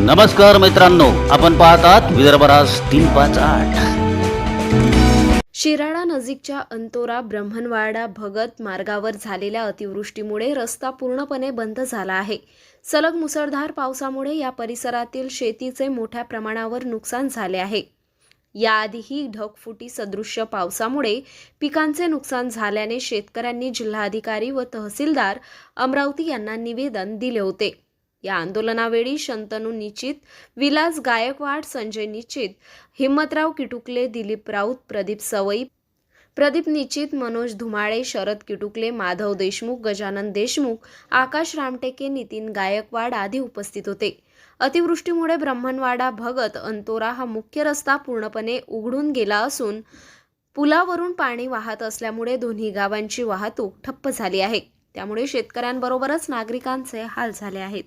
नमस्कार मित्रांनो, आपण पाहतात विदर्भ राज 358। शिराळा नजीकच्या अंतोरा ब्रह्मणवाडा भगत मार्गावर झालेल्या अतिवृष्टीमुळे रस्ता पूर्णपणे बंद झाला आहे। सलग मुसळधार पावसामुळे या परिसरातील शेतीचे मोठ्या प्रमाणावर नुकसान झाले आहे। याआधीही ढगफुटी सदृश्य पावसामुळे पिकांचे नुकसान झाल्याने शेतकऱ्यांनी जिल्हाधिकारी व तहसीलदार अमरावती यांना निवेदन दिले होते। या आंदोलनावेळी शंतनू निचित, विलास गायकवाड, संजय निचित, हिम्मतराव किटुकले, दिलीप राऊत, प्रदीप सवई, प्रदीप निचित, मनोज धुमाळे, शरद किटुकले, माधव देशमुख, गजानन देशमुख, आकाश रामटेके, नितीन गायकवाड आदी उपस्थित होते। अतिवृष्टीमुळे ब्रह्मणवाडा भगत अंतोरा हा मुख्य रस्ता पूर्णपणे उघडून गेला असून पुलावरून पाणी वाहत असल्यामुळे दोन्ही गावांची वाहतूक ठप्प झाली आहे। त्यामुळे शेतकऱ्यांबरोबरच नागरिकांचे हाल झाले आहेत।